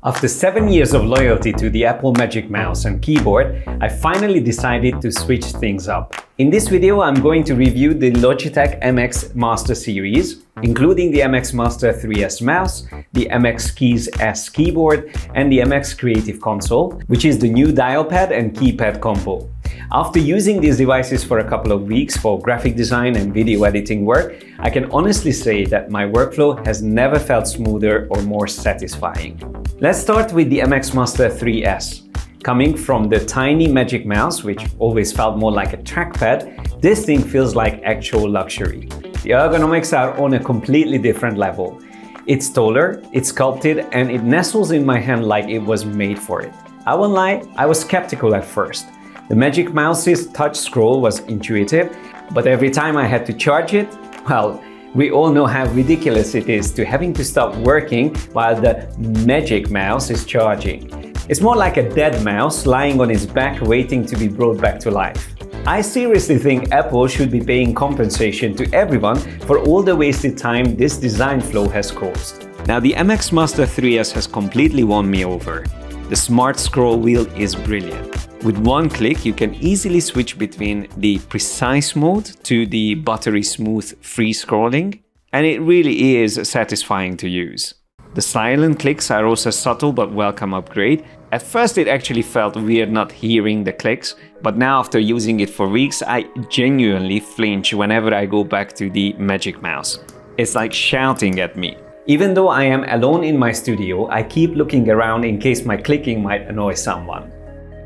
After 7 years of loyalty to the Apple Magic Mouse and keyboard, I finally decided to switch things up. In this video, I'm going to review the Logitech MX Master Series, including the MX Master 3S mouse, the MX Keys S keyboard, and the MX Creative Console, which is the new dialpad and keypad combo. After using these devices for a couple of weeks for graphic design and video editing work, I can honestly say that my workflow has never felt smoother or more satisfying. Let's start with the MX Master 3S. Coming from the tiny Magic Mouse, which always felt more like a trackpad, this thing feels like actual luxury. The ergonomics are on a completely different level. It's taller, it's sculpted, and it nestles in my hand like it was made for it. I won't lie, I was skeptical at first. The Magic Mouse's touch scroll was intuitive, but every time I had to charge it, well, we all know how ridiculous it is to having to stop working while the Magic Mouse is charging. It's more like a dead mouse lying on its back waiting to be brought back to life. I seriously think Apple should be paying compensation to everyone for all the wasted time this design flow has caused. Now, the MX Master 3S has completely won me over. The smart scroll wheel is brilliant. With one click, you can easily switch between the precise mode to the buttery smooth free scrolling, and it really is satisfying to use. The silent clicks are also a subtle but welcome upgrade. At first it actually felt weird not hearing the clicks, but now after using it for weeks, I genuinely flinch whenever I go back to the Magic Mouse. It's like shouting at me. Even though I am alone in my studio, I keep looking around in case my clicking might annoy someone.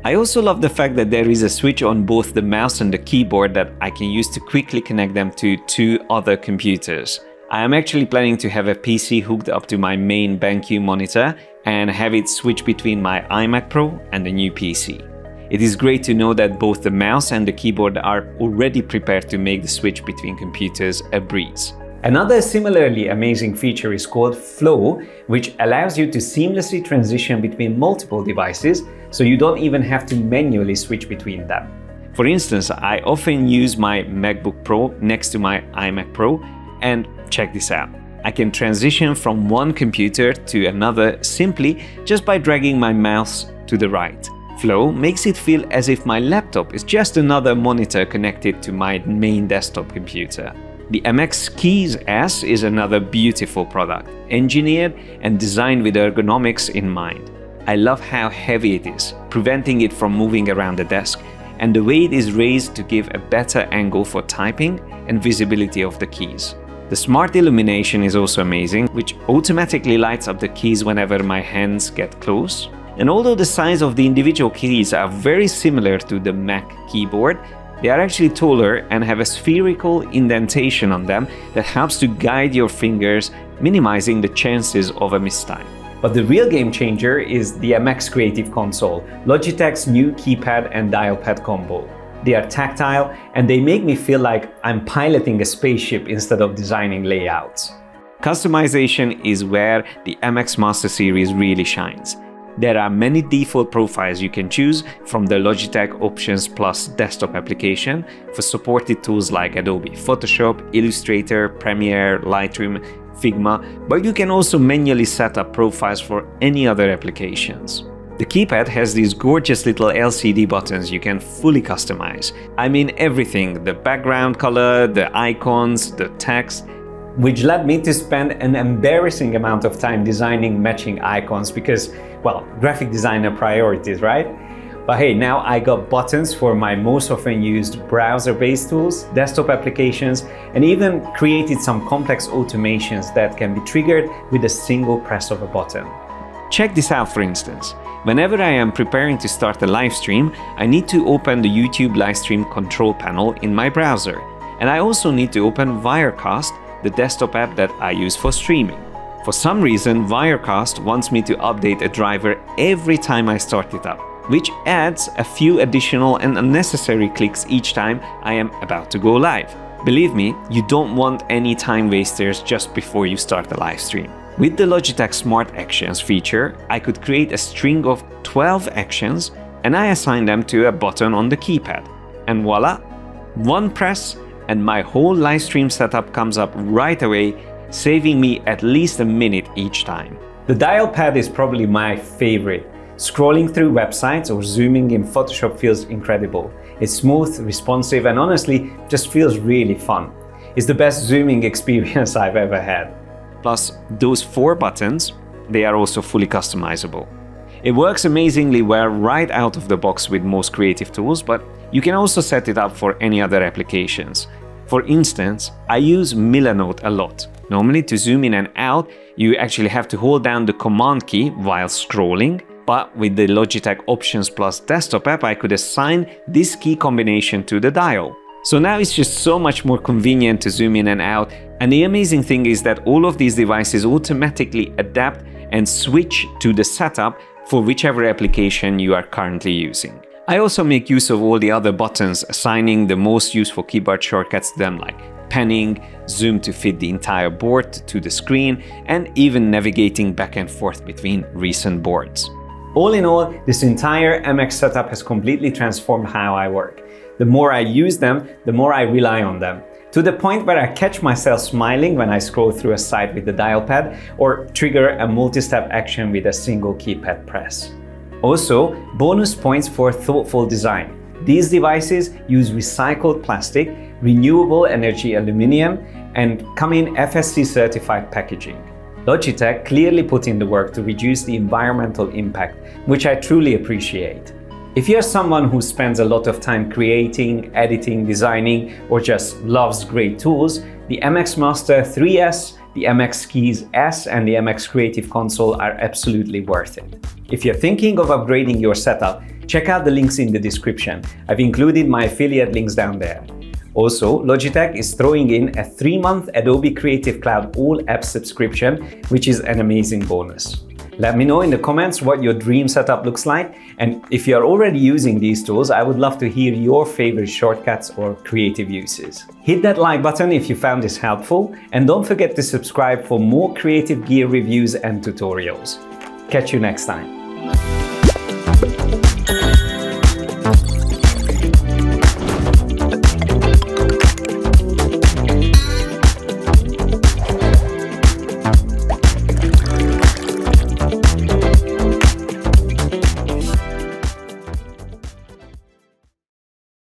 I also love the fact that there is a switch on both the mouse and the keyboard that I can use to quickly connect them to two other computers. I am actually planning to have a PC hooked up to my main BenQ monitor and have it switch between my iMac Pro and the new PC. It is great to know that both the mouse and the keyboard are already prepared to make the switch between computers a breeze. Another similarly amazing feature is called Flow, which allows you to seamlessly transition between multiple devices, so you don't even have to manually switch between them. For instance, I often use my MacBook Pro next to my iMac Pro, and check this out. I can transition from one computer to another simply just by dragging my mouse to the right. Flow makes it feel as if my laptop is just another monitor connected to my main desktop computer. The MX Keys S is another beautiful product, engineered and designed with ergonomics in mind. I love how heavy it is, preventing it from moving around the desk, and the way it is raised to give a better angle for typing and visibility of the keys. The smart illumination is also amazing, which automatically lights up the keys whenever my hands get close. And although the size of the individual keys are very similar to the Mac keyboard, they are actually taller and have a spherical indentation on them that helps to guide your fingers, minimizing the chances of a mistime. But the real game changer is the MX Creative Console, Logitech's new keypad and dialpad combo. They are tactile and they make me feel like I'm piloting a spaceship instead of designing layouts. Customization is where the MX Master Series really shines. There are many default profiles you can choose from the Logitech Options Plus desktop application for supported tools like Adobe Photoshop, Illustrator, Premiere, Lightroom, Figma, but you can also manually set up profiles for any other applications. The keypad has these gorgeous little LCD buttons you can fully customize. I mean everything, the background color, the icons, the text, which led me to spend an embarrassing amount of time designing matching icons because, well, graphic designer priorities, right? But hey, now I got buttons for my most often used browser-based tools, desktop applications, and even created some complex automations that can be triggered with a single press of a button. Check this out, for instance. Whenever I am preparing to start a live stream, I need to open the YouTube livestream control panel in my browser. And I also need to open Wirecast, the desktop app that I use for streaming. For some reason, Wirecast wants me to update a driver every time I start it up, which adds a few additional and unnecessary clicks each time I am about to go live. Believe me, you don't want any time wasters just before you start the live stream. With the Logitech Smart Actions feature, I could create a string of 12 actions and I assign them to a button on the keypad. And voila! One press and my whole live stream setup comes up right away, saving me at least a minute each time. The dial pad is probably my favorite. Scrolling through websites or zooming in Photoshop feels incredible. It's smooth, responsive, and honestly, just feels really fun. It's the best zooming experience I've ever had. Plus, those 4 buttons, they are also fully customizable. It works amazingly well right out of the box with most creative tools, but you can also set it up for any other applications. For instance, I use Milanote a lot. Normally, to zoom in and out, you actually have to hold down the command key while scrolling, but with the Logitech Options Plus desktop app, I could assign this key combination to the dial. So now it's just so much more convenient to zoom in and out, and the amazing thing is that all of these devices automatically adapt and switch to the setup for whichever application you are currently using. I also make use of all the other buttons, assigning the most useful keyboard shortcuts to them, like panning, zoom to fit the entire board to the screen, and even navigating back and forth between recent boards. All in all, this entire MX setup has completely transformed how I work. The more I use them, the more I rely on them, to the point where I catch myself smiling when I scroll through a site with the dial pad or trigger a multi-step action with a single keypad press. Also, bonus points for thoughtful design. These devices use recycled plastic, renewable energy aluminum, and come in FSC certified packaging. Logitech clearly put in the work to reduce the environmental impact, which I truly appreciate. If you're someone who spends a lot of time creating, editing, designing, or just loves great tools, the MX Master 3S, the MX Keys S, and the MX Creative Console are absolutely worth it. If you're thinking of upgrading your setup, check out the links in the description. I've included my affiliate links down there. Also, Logitech is throwing in a 3-month Adobe Creative Cloud All Apps subscription, which is an amazing bonus. Let me know in the comments what your dream setup looks like, and if you're already using these tools, I would love to hear your favorite shortcuts or creative uses. Hit that like button if you found this helpful, and don't forget to subscribe for more creative gear reviews and tutorials. Catch you next time.